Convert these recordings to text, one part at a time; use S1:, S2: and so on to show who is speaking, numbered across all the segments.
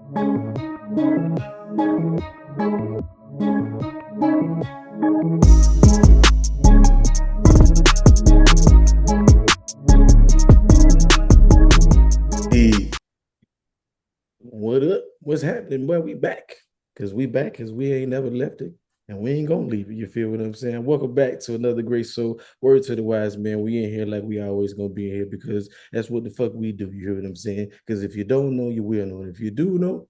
S1: Hey, what up? What's happening? Boy, we back. Cause we back, cause we ain't never left it. And we ain't gonna leave it. You feel what I'm saying? Welcome back to another great show. Word to the wise man. We ain't here like we always gonna be here because that's what the fuck we do. You hear what I'm saying? Because if you don't know, you will know. And if you do know,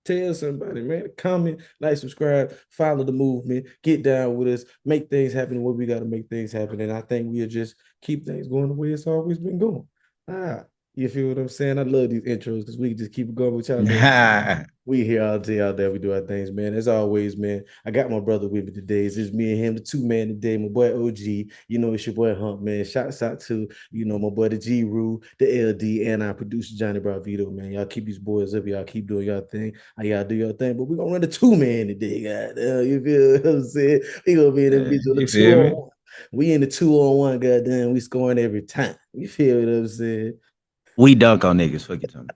S1: tell somebody, man. Comment, like, subscribe, follow the movement, get down with us, make things happen where we gotta make things happen. And I think we'll just keep things going the way it's always been going. Ah, you feel what I'm saying? I love these intros because we can just keep going with y'all. We here all day, all day. We do our things, man. As always, man. I got my brother with me today. It's just me and him, the two man today. My boy OG, you know it's your boy Hump, man. Shouts out to my boy the G Rule, the LD, and our producer Johnny Bravito, man. Y'all keep these boys up. Y'all keep doing y'all thing. How y'all do your thing. But we gonna run the two man today, goddamn. You feel what I'm saying? We gonna be in the bitch on the
S2: You
S1: two
S2: feel
S1: on
S2: me?
S1: one. We in the 2-on-1, goddamn. We scoring every time. You feel what I'm saying?
S2: We dunk on niggas. Fuck you, Tony.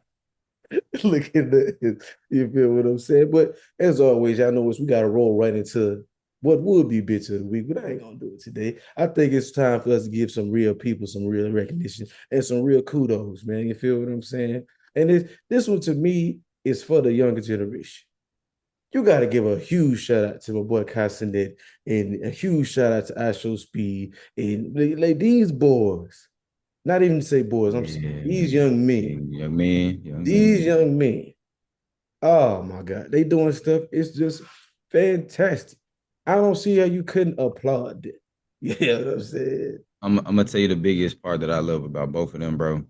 S1: Look at that. You feel what I'm saying? But as always, y'all know us. We got to roll right into what would be bitch of the week, but I ain't gonna do it today. I think it's time for us to give some real people some real recognition and some real kudos, man. You feel what I'm saying? And this one to me is for the younger generation. You got to give a huge shout out to my boy Castanet and a huge shout out to I Show Speed and like these boys. Not even to say boys, I'm saying
S2: Yeah,
S1: these young men.
S2: young man, young
S1: These
S2: man.
S1: young men. Oh my God, they doing stuff. It's just fantastic. I don't see how you couldn't applaud it. You know what I'm saying?
S2: I'm gonna tell you the biggest part that I love about both of them, bro,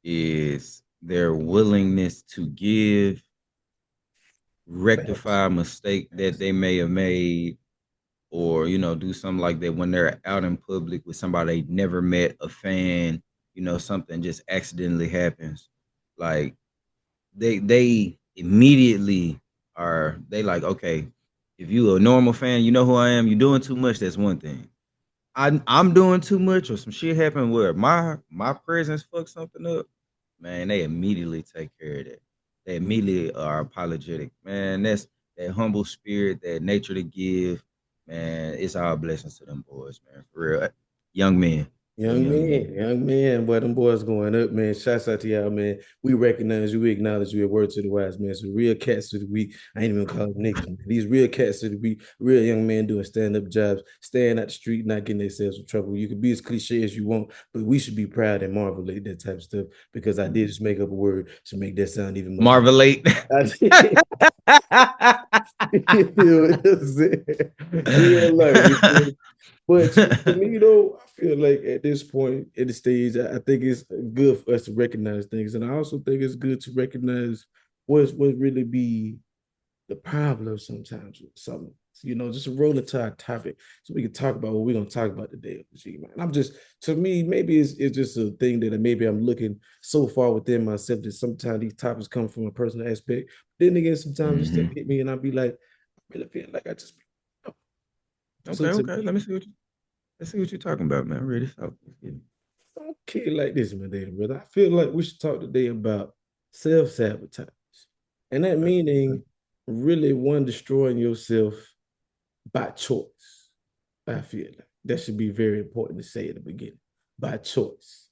S2: is their willingness to give,
S1: Facts.
S2: rectify a mistake that they may have made, or do something like that when they're out in public with somebody they never met, a fan. Something just accidentally happens. Like they immediately they like, okay, if you a normal fan, you know who I am. You doing too much. That's one thing. I'm doing too much, or some shit happened where my presence fucked something up. Man, they immediately take care of that. They immediately are apologetic. Man, that's that humble spirit, that nature to give. Man, it's all blessings to them boys, man. For real, young men, them young men.
S1: Young man, boy, them boys going up, man. Shouts out to y'all, man. We recognize you, we acknowledge you. A word to the wise, man. So real cats of the week. I ain't even call them niggas, man. These real cats of the week, real young men doing stand-up jobs, staying out the street, not getting themselves in trouble. You can be as cliche as you want, but we should be proud and marvel at that type of stuff because I did just make up a word to make that sound even much better.
S2: Marvelate.
S1: I did. You feel what I'm saying? Real life. You feel? But to me, though, I feel like at this point in the stage, I think it's good for us to recognize things, and I also think it's good to recognize what really be the problem sometimes with something. Just roll into our topic so we can talk about what we're gonna talk about today. Man. I'm just to me, maybe it's just a thing that maybe I'm looking so far within myself that sometimes these topics come from a personal aspect. Then again, sometimes it still
S2: Hmm.
S1: hit me and I'll be like, I really feel like I just so
S2: Okay,
S1: to
S2: okay.
S1: me,
S2: Let's see what you're talking about, man. I'm ready to talk.
S1: okay, like this, my dear brother. I feel like we should talk today about self-sabotage. And that
S2: Okay, okay.
S1: meaning really one destroying yourself by choice. I feel like that should be very important to say at the beginning. By choice.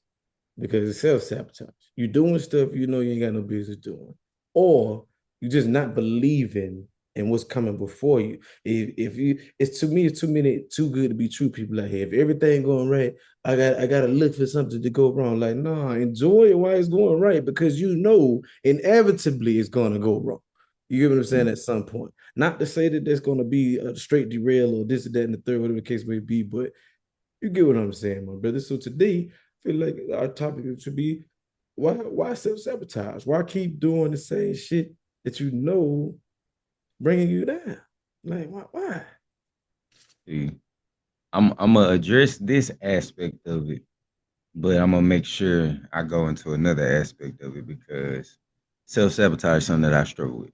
S1: Because it's self-sabotage. You're doing stuff you know you ain't got no business doing. Or you're just not believing in what's coming before you. If you it's to me, it's too many too good to be true people out here. If everything going right, I gotta look for something to go wrong. Like, no, enjoy it while it's going right because you know inevitably it's gonna go wrong. You get what I'm saying
S2: Mm.
S1: at some point. Not to say that there's gonna be a straight derail or this or that and the third, whatever the case may be, but you get what I'm saying, my brother. So today, I feel like our topic should be why self-sabotage? Why keep doing the same shit that you know bringing you down? Like, why?
S2: See, I'm gonna address this aspect of it, but I'm gonna make sure I go into another aspect of it because self sabotage is something that I struggle with.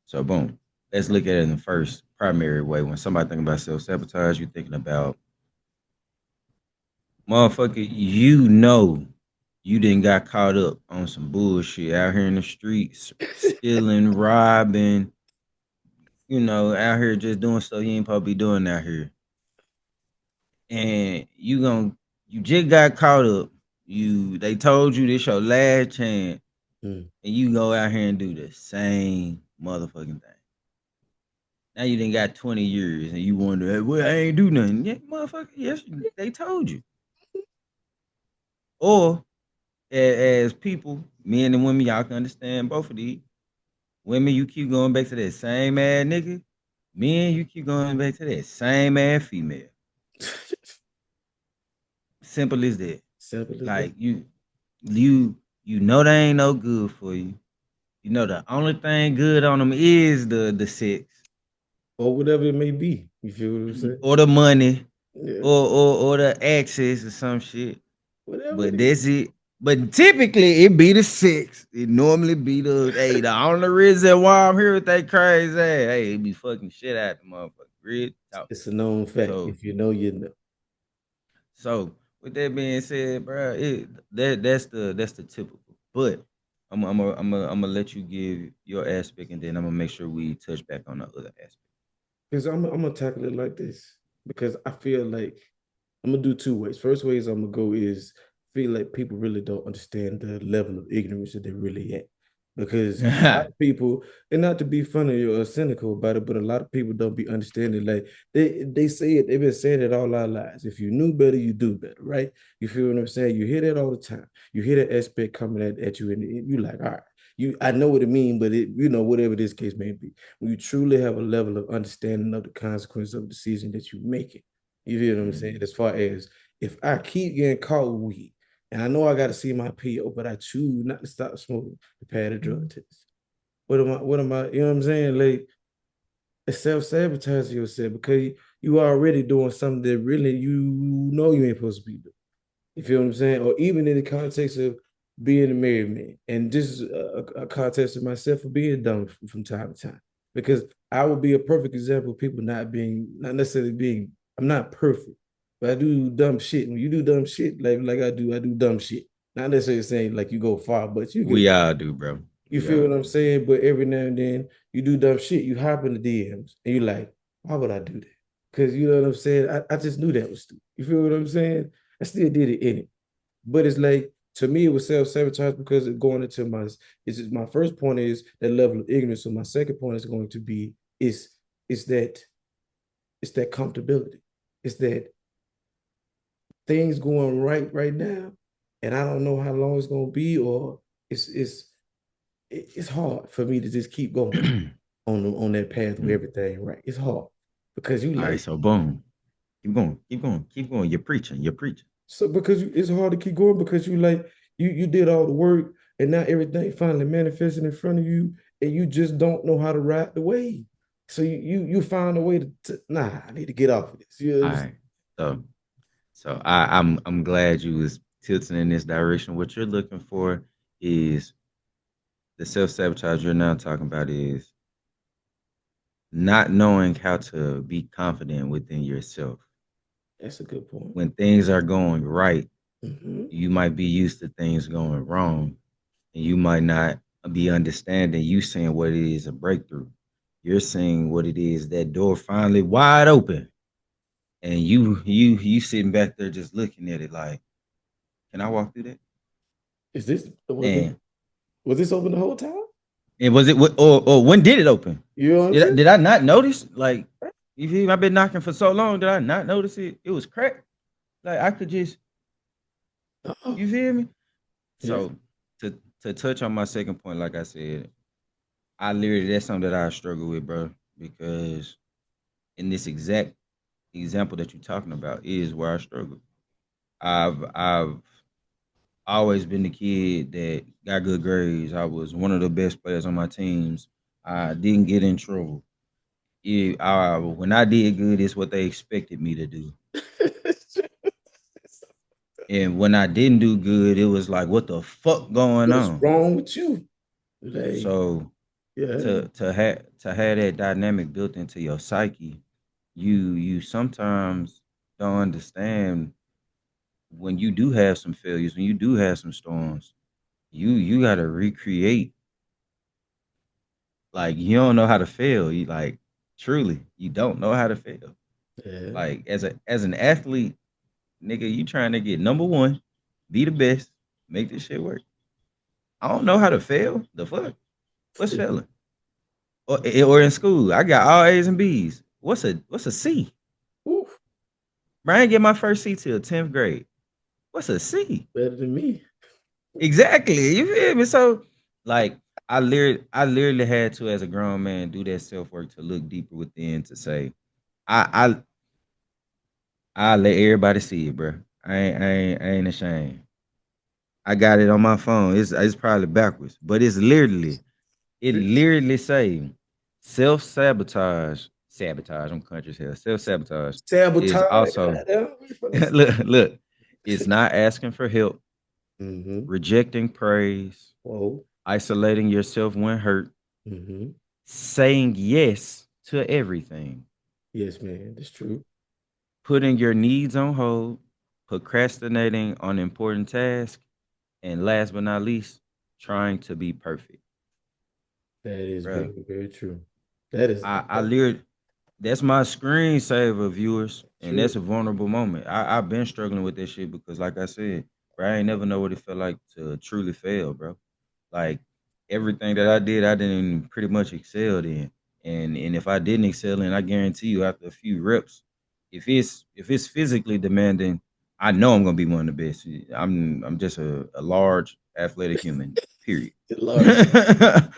S2: So boom, let's look at it in the first primary way. When somebody think about self sabotage, you're thinking about motherfucker. you didn't got caught up on some bullshit out here in the streets, stealing, robbing, out here just doing stuff you ain't supposed to be doing out here. And you just got caught up. They told you this your last chance,
S1: Mm.
S2: and you go out here and do the same motherfucking thing. Now you done got 20 years and you wonder, "Hey, well, I ain't do nothing." Yeah, motherfucker, yes, they told you. Or as people, men and women, y'all can understand both of these. Women, you keep going back to that same ass nigga. Men, you keep going back to that same ass female. Simple as that.
S1: Simple as that.
S2: Like you know they ain't no good for you. You know the only thing good on them is the sex
S1: Or whatever it may be. You feel what I'm saying?
S2: or the money
S1: Yeah.
S2: or the access or some shit.
S1: Whatever it
S2: But
S1: is.
S2: that's it. But typically it be the sex. It normally be the only reason why I'm here with that crazy ass. Hey, it be fucking shit out the motherfucker. Real talk.
S1: It's a known fact.
S2: So
S1: If you know, you know.
S2: so with that being said, bro, that's the typical. But I'm gonna let you give your aspect, and then I'm gonna make sure we touch back on the other aspect.
S1: Because I'm gonna tackle it like this. Because I feel like I'm gonna do two ways. First ways I'm gonna go is feel like people really don't understand the level of ignorance that they're really at. Because a lot of people, and not to be funny or cynical about it, but a lot of people don't be understanding. Like they say it, they've been saying it all our lives. If you knew better, you do better, right? You feel what I'm saying? You hear that all the time. You hear that aspect coming at you, and you like, all right, I know what it means, but whatever this case may be. When you truly have a level of understanding of the consequence of the decision that you make it. You feel what I'm saying?
S2: Mhm.
S1: As far as if I keep getting caught with weed, and I know I got to see my PO, but I choose not to stop smoking to pay the drug test. What am I, you know what I'm saying? Like, it's self-sabotaging yourself because you are already doing something that really you ain't supposed to be doing. You feel what I'm saying? Or even in the context of being a married man, and this is a context of myself for being dumb from time to time, because I would be a perfect example of people not necessarily being. I'm not perfect, but I do dumb shit. When you do dumb shit, like I do dumb shit. Not necessarily saying like you go far, but you get
S2: We all do, bro.
S1: you
S2: We
S1: feel
S2: all
S1: what I'm
S2: do.
S1: saying? But every now and then you do dumb shit. You hop in the DMs and you like, why would I do that? Because you know what I'm saying? I just knew that was stupid. You feel what I'm saying? I still did it in it. But it's like to me, it was self-sabotage because it going into my first point is that level of ignorance. So my second point is going to be is that it's that comfortability. It's that things going right now, and I don't know how long it's gonna be, or it's hard for me to just keep going on that path where
S2: Mm.
S1: everything right. It's hard because you
S2: All right,
S1: like
S2: so boom. Keep going, keep going, keep going. You're preaching, you're preaching.
S1: so because it's hard to keep going because you like you did all the work and now everything finally manifested in front of you and you just don't know how to ride the wave. So you find a way nah, I need to get off of this. You know what
S2: All
S1: I'm saying?
S2: right. So I'm glad you was tilting in this direction. What you're looking for is the self sabotage you're now talking about is not knowing how to be confident within yourself.
S1: That's a good point.
S2: When things are going right,
S1: Mm-hmm.
S2: you might be used to things going wrong, and you might not be understanding you saying what it is a breakthrough. You're saying what it is that door finally wide open, and you sitting back there just looking at it like, can I walk through that?
S1: Is this
S2: And
S1: was this open the whole time?
S2: was it or when did it open?
S1: You know what I'm saying?
S2: Did I not notice? Like, you feel me? I've been knocking for so long. Did I not notice it? It was cracked. Like I could just,
S1: Oh,
S2: you feel me?
S1: yeah.
S2: So to touch on my second point, like I said, I literally that's something that I struggle with, bro. Because in this exact example that you're talking about is where I struggle. I've always been the kid that got good grades. I was one of the best players on my teams. I didn't get in trouble. When I did good, it's what they expected me to do. And when I didn't do good, it was like, what the fuck going
S1: What's
S2: on?
S1: wrong with you? Like,
S2: So
S1: yeah.
S2: to have that dynamic built into your psyche, you sometimes don't understand when you do have some failures, when you do have some storms, you gotta recreate. Like you don't know how to fail. You like truly, you don't know how to fail.
S1: Yeah.
S2: Like as an athlete, nigga, you trying to get number one, be the best, make this shit work. I don't know how to fail. The fuck? What's failing? Or in school, I got all A's and B's. What's a C?
S1: Oof,
S2: Bro, I didn't get my first C till 10th grade. What's a C?
S1: better than me.
S2: Exactly. You feel me? So like I literally had to, as a grown man, do that self work to look deeper within to say, I I let everybody see it, bro. I ain't ashamed. I got it on my phone. It's probably backwards, but it literally say self sabotage. Sabotage. I'm country as hell. Self sabotage is
S1: Sabotage.
S2: also
S1: Goddamn, we from the
S2: look. It's not asking for help,
S1: mm-hmm.
S2: rejecting praise,
S1: Whoa.
S2: isolating yourself when hurt,
S1: Mm-hmm.
S2: saying yes to everything,
S1: Yes, man. That's true.
S2: putting your needs on hold, procrastinating on important tasks, and last but not least, trying to be perfect.
S1: That is
S2: Bro,
S1: very, very true. That is
S2: I literally that's my screensaver, viewers, and
S1: true.
S2: that's a vulnerable moment. I've been struggling with this shit because, like I said, bro, I ain't never know what it felt like to truly fail, bro. Like everything that I did, I didn't pretty much excel in, and if I didn't excel in, I guarantee you, after a few reps, if it's physically demanding, I know I'm gonna be one of the best. I'm just a large athletic human. Period.
S1: It's large.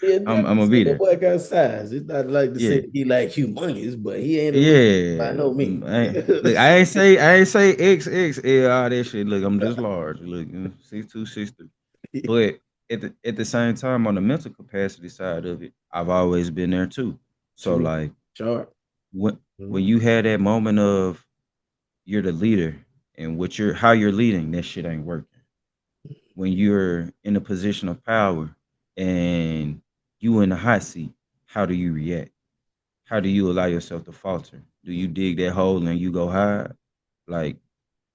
S1: Yeah,
S2: I'm
S1: never
S2: gonna
S1: say
S2: be
S1: that
S2: there.
S1: boy got size. It's not like to say
S2: Yeah.
S1: he like humongous, but he ain't a little by
S2: Yeah,
S1: no means.
S2: look, I ain't say XXL all that shit. Look, I'm just large. Look, 6'2", 6'3". But at the same time, on the mental capacity side of it, I've always been there too. So
S1: True.
S2: like
S1: Sharp.
S2: when
S1: Mhm.
S2: you had that moment of you're the leader and how you're leading, that shit ain't working. When you're in a position of power and you in the hot seat, how do you react? How do you allow yourself to falter? Do you dig that hole and you go hide? Like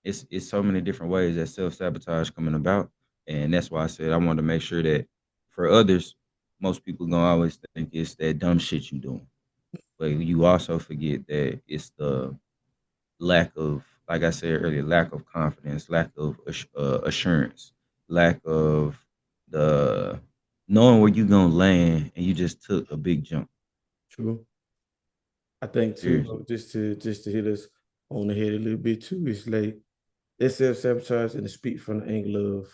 S2: it's so many different ways that self sabotage coming about, and that's why I said I wanted to make sure that for others, most people gonna always think it's that dumb shit you doing, but you also forget that it's the lack of, like I said earlier, lack of confidence, lack of assurance, lack of the knowing where you gonna land, and you just took a big jump.
S1: True. I think too,
S2: Seriously.
S1: bro, just to hit us on the head a little bit too, it's like that self-sabotage and to speak from the angle of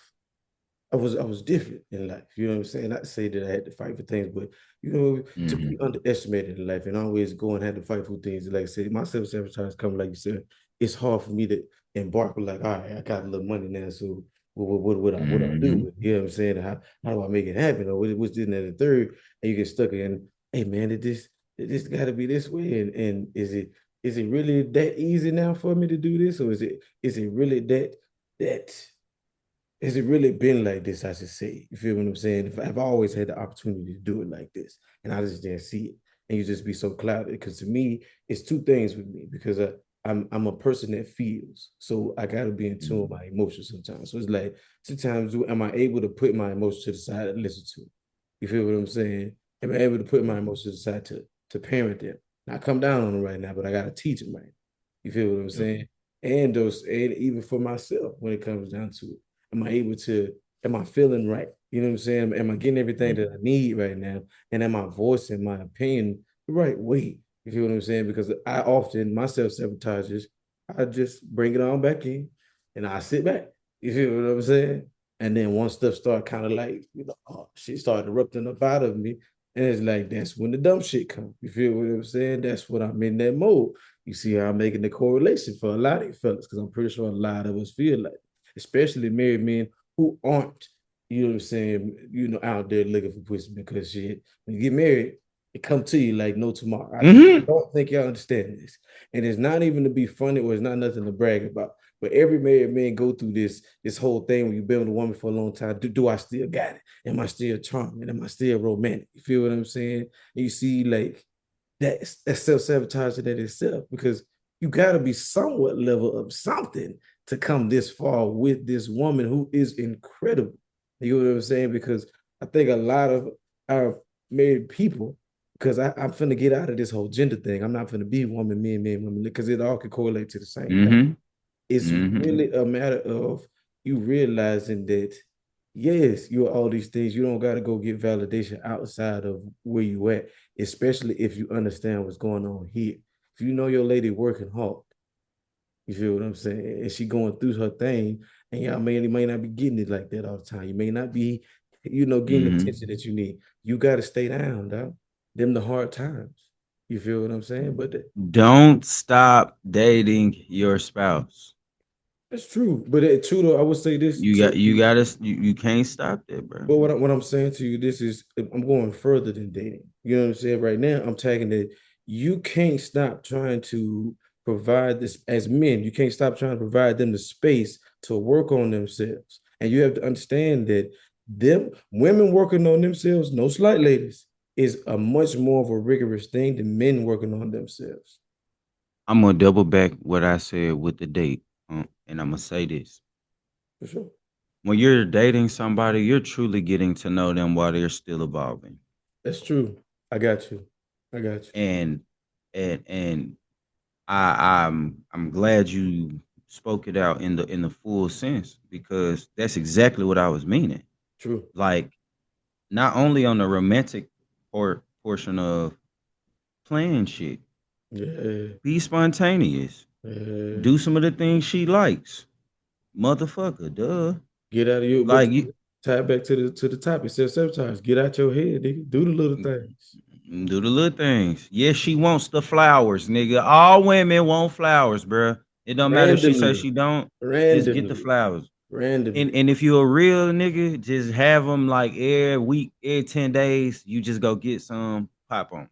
S1: I was different in life. You know what I'm saying? Not to say that I had to fight for things, but to
S2: Mm-hmm.
S1: be underestimated in life and always go and have to fight for things. Like I said, my self sabotage come like you said. It's hard for me to embark with like, all right, I got a little money now, so what I do
S2: Mm-hmm.
S1: with it? You know what I'm saying? How do I make it happen? Or what's this and that and the third? And you get stuck in, hey man, it this got to be this way, and is it really that easy now for me to do this, or is it really that has it really been like this? I should say. You feel what I'm saying? If I've always had the opportunity to do it like this, and I just didn't see it, and you just be so clouded. Because to me, it's two things with me. Because I'm a person that feels, so I got to be in tune with
S2: Mm-hmm.
S1: my emotions sometimes. So it's like sometimes am I able to put my emotions to the side and listen to it? You feel what I'm saying? Am I able to put my emotions to the side to parent them? Not come down on them right now, but I got to teach them right. You feel what I'm
S2: Yep.
S1: saying? And even for myself when it comes down to it. Am I able to, am I feeling right? You know what I'm saying? Am I getting everything that I
S2: Mm-hmm.
S1: need right now? And am I voicing my opinion the right way? You feel what I'm saying? Because I often, my self sabotages, I just bring it on back in and I sit back. You feel what I'm saying? And then once stuff start kind of like, oh, shit started erupting up out of me. And it's like, that's when the dumb shit comes. You feel what I'm saying? That's when I'm in that mode. You see how I'm making the correlation for a lot of you fellas, because I'm pretty sure a lot of us feel like, especially married men who aren't, you know what I'm saying, out there looking for pussy because shit, when you get married, it come to you like no tomorrow. I
S2: Mm-hmm.
S1: don't think y'all understand this. And it's not even to be funny or it's not nothing to brag about. But every married man go through this whole thing when you've been with a woman for a long time. Do I still got it? Am I still charming? Am I still romantic? You feel what I'm saying? And you see, like, that's self-sabotage in that itself because you got to be somewhat level of something to come this far with this woman who is incredible. You know what I'm saying? Because I think a lot of our married people, because I'm finna get out of this whole gender thing. I'm not finna be woman, men, women, because it all could correlate to the same thing.
S2: Mm-hmm.
S1: It's
S2: Mm-hmm.
S1: really a matter of you realizing that yes, you're all these things. You don't got to go get validation outside of where you at, especially if you understand what's going on here. If you know your lady working hard, you feel what I'm saying, and she going through her thing, and y'all may not be getting it like that all the time. You may not be, getting the
S2: Mm-hmm.
S1: attention that you need. You got to stay down, dog. Them the hard times. You feel what I'm saying? But
S2: Don't stop dating your spouse.
S1: that's true. But true though, I would say this
S2: You got
S1: to
S2: you
S1: you.
S2: gotta you can't stop that, bro.
S1: But what I'm saying to you, this is I'm going further than dating. You know what I'm saying? Right now, I'm tagging that you can't stop trying to provide this as men. You can't stop trying to provide them the space to work on themselves. And you have to understand that them women working on themselves, no slight ladies, is a much more of a rigorous thing than men working on themselves.
S2: I'm gonna double back what I said with the date. And I'm gonna say this.
S1: For sure.
S2: When you're dating somebody, you're truly getting to know them while they're still evolving.
S1: That's true. I got you. I got you.
S2: And and I'm glad you spoke it out in the full sense because that's exactly what I was meaning.
S1: True.
S2: Like not only on the romantic portion of playing shit,
S1: Yeah.
S2: be spontaneous.
S1: Yeah.
S2: Do some of the things she likes. Motherfucker, duh.
S1: Get out of you, but
S2: Like you
S1: tie it back to the topic. Self-sabotage. Get out your head, nigga. Do the little things.
S2: do the little things. Yes, she wants the flowers, nigga. All women want flowers, bruh. It don't matter if she says
S1: Randomly.
S2: she don't. Just get the
S1: Randomly.
S2: flowers. And
S1: Randomly.
S2: and if you're a real nigga, just have them like every week, every 10 days. You just go get some, pop on.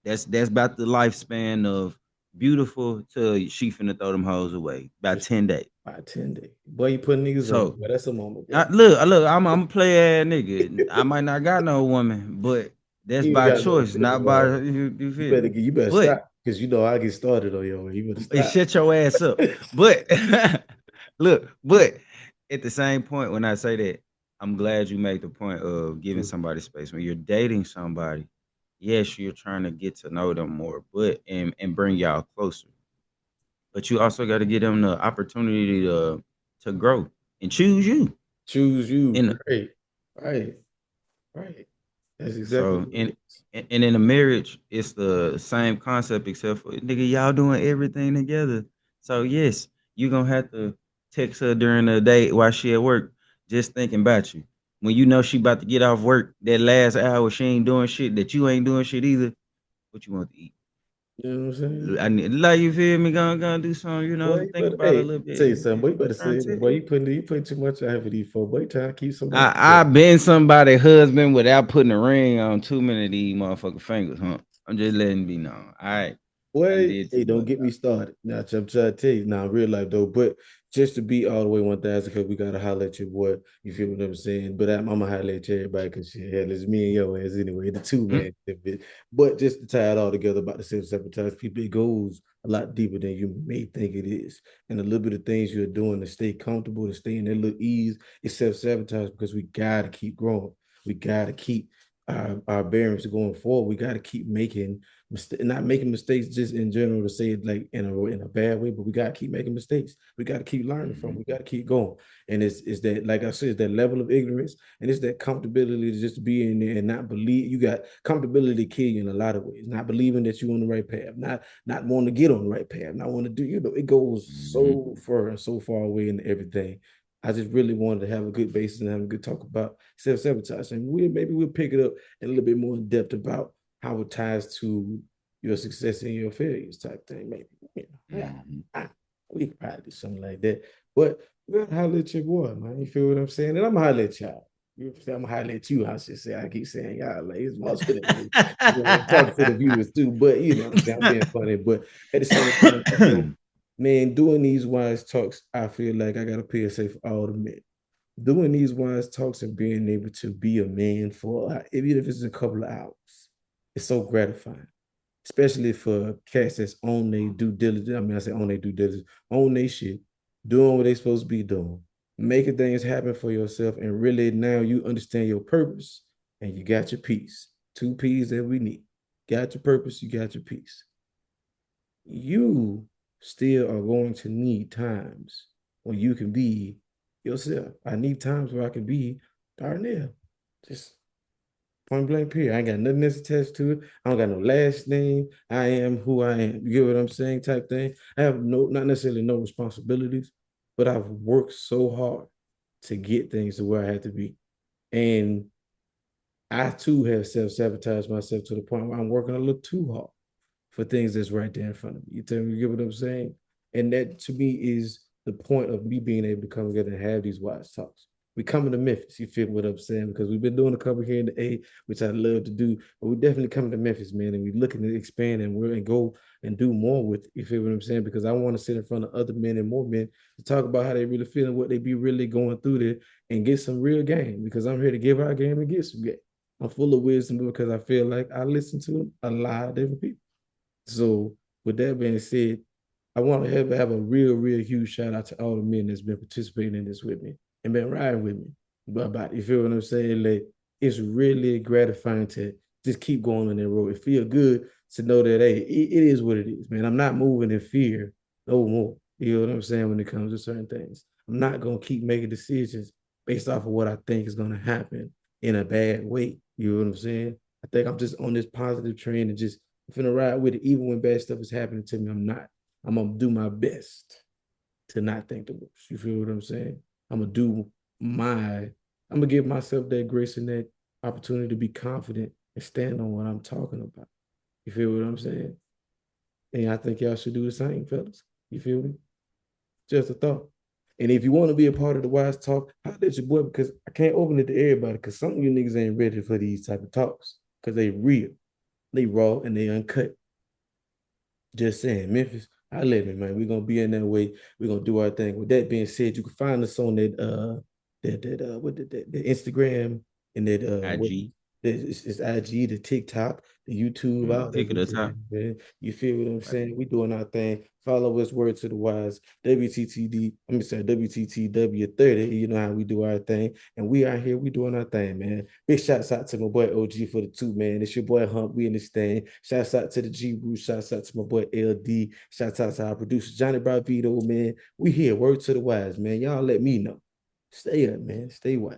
S2: That's about the lifespan of beautiful till she finna throw them hoes away.
S1: For
S2: About
S1: sure.
S2: 10 days.
S1: By 10 days. Boy, you put niggas on.
S2: So
S1: But that's a moment, bro.
S2: look, I'm a play ass nigga. I might not got no woman, but that's
S1: You ain't
S2: by
S1: got no
S2: choice,
S1: baby,
S2: not by
S1: bro.
S2: you
S1: You
S2: feel
S1: better
S2: me.
S1: get you better
S2: But
S1: stop. Because I get started on your way. You better stop.
S2: shut your ass up. But look, but at the same point, when I say that, I'm glad you make the point of giving
S1: True.
S2: somebody space. When you're dating somebody, yes, you're trying to get to know them more, but and bring y'all closer. But you also got to give them the opportunity to grow and choose you.
S1: Choose you.
S2: And
S1: Right. Right. Right. That's exactly
S2: so
S1: what it
S2: and
S1: is.
S2: and in a marriage, it's the same concept except for nigga, y'all doing everything together. So yes, you gonna have to text her during the day while she at work, just thinking about you. When you know she about to get off work, that last hour she ain't doing shit, that you ain't doing shit either. What you want to eat?
S1: You know what I'm saying?
S2: I need like you feel me. Gonna do something.
S1: Boy, you
S2: Think
S1: better
S2: about it a
S1: hey,
S2: little bit.
S1: tell you something. Boy, you better
S2: Trying
S1: say
S2: to
S1: that.
S2: tell
S1: Boy,
S2: you.
S1: you putting too boy you trying to keep somebody together.
S2: I've been somebody husband without putting a ring on too many of these motherfucking fingers, huh? I'm just letting be known. All right. I
S1: Boy,
S2: did
S1: hey,
S2: too
S1: don't
S2: much.
S1: get me started. Now, I'm trying to tell you, now, real life though, but just to be all the way 1,000, because we got to holler at your boy. You feel what I'm saying? But I'm going to holler at everybody because shit, hell, it's me and your ass anyway, the two,
S2: Mm,
S1: man. But just to tie it all together about the self-sabotage, people, it goes a lot deeper than you may think it is. And a little bit of things you're doing to stay comfortable, to stay in that little ease, it's self-sabotage because we got to keep growing. We got to keep our bearings going forward. We got to keep making not making mistakes just in general to say it like in a bad way, but we gotta keep making mistakes. We gotta keep learning from.
S2: mhm,
S1: We gotta keep going. And it's that like I said, it's that level of ignorance and it's that comfortability to just be in there and not believe. You got comfortability to kill you in a lot of ways. Not believing that you're on the right path. Not wanting to get on the right path. Not want to do. It goes
S2: mhm,
S1: so far and so far away into everything. I just really wanted to have a good basis and have a good talk about self sabotage, and maybe we'll pick it up in a little bit more in depth about how it ties to your success and your failures type thing. Maybe yeah,
S2: mhm.
S1: we could probably do something like that. But we gotta holler at your boy, man. You feel what I'm saying? And I'm gonna holler at y'all. I'm gonna holler at you. I should say. I keep saying y'all like it's most of it. Like, I'm talking to the viewers too, but I'm saying I'm being funny. But at the same time, also, man, doing these wise talks, I feel like I got a PSA for all the men doing these wise talks and being able to be a man for even if it's a couple of hours, it's so gratifying, especially for cats that's on their due diligence. I mean, I say on their due diligence, on their shit, doing what they supposed to be doing, making things happen for yourself, and really now you understand your purpose and you got your peace. Two P's that we need. Got your purpose, you got your peace. You still are going to need times when you can be yourself. I need times where I can be Darnell. Just point blank period. I ain't got nothing else attached to it. I don't got no last name. I am who I am. You get what I'm saying? Type thing. I have no, not necessarily no responsibilities, but I've worked so hard to get things to where I had to be. And I too have self-sabotaged myself to the point where I'm working a little too hard for things that's right there in front of me. You tell me, you get what I'm saying? And that to me is the point of me being able to come together and have these wise talks. We coming to Memphis, you feel what I'm saying? Because we've been doing a couple here in the A, which I love to do, but we definitely coming to Memphis, man, and we looking to expand and we're and go and do more with it. You feel what I'm saying? Because I want to sit in front of other men and more men to talk about how they really feel and what they be really going through there and get some real game. Because I'm here to give our game and get some game. I'm full of wisdom because I feel like I listen to a lot of different people. So with that being said, I want to have a real huge shout out to all the men that's been participating in this with me and been riding with me. But you feel what I'm saying? Like it's really gratifying to just keep going on that road. It feels good to know that hey, it is what it is, man. I'm not moving in fear no more. You know what I'm saying when it comes to certain things. I'm not gonna keep making decisions based off of what I think is gonna happen in a bad way. You know what I'm saying? I think I'm just on this positive train and just finna ride with it, even when bad stuff is happening to me. I'm not. I'm gonna do my best to not think the worst. You feel what I'm saying? I'm gonna do my. I'm gonna give myself that grace and that opportunity to be confident and stand on what I'm talking about. You feel what I'm saying? And I think y'all should do the same, fellas. You feel me? Just a thought. And if you want to be a part of the Wise Talk, holler at your boy because I can't open it to everybody because some of you niggas ain't ready for these type of talks because they real, they raw, and they uncut. Just saying, Memphis, I live it, man. We're gonna be in that way. We're gonna do our thing. With that being said, you can find us on that Instagram and that what
S2: IG.
S1: it's IG, the TikTok, the YouTube, all
S2: Take it to the top.
S1: everything, man. You feel what I'm saying? We doing our thing. Follow us, word to the wise. WTTD, I'm gonna say WTTW30. You know how we do our thing. And we out here, we doing our thing, man. Big shouts out to my boy OG for the two, man. It's your boy Hump. We in this thing. Shouts out to the G Root. Shouts out to my boy LD. Shouts out to our producer Johnny Bravito, man. We here. Word to the wise, man. Y'all let me know. Stay up, man. Stay wise.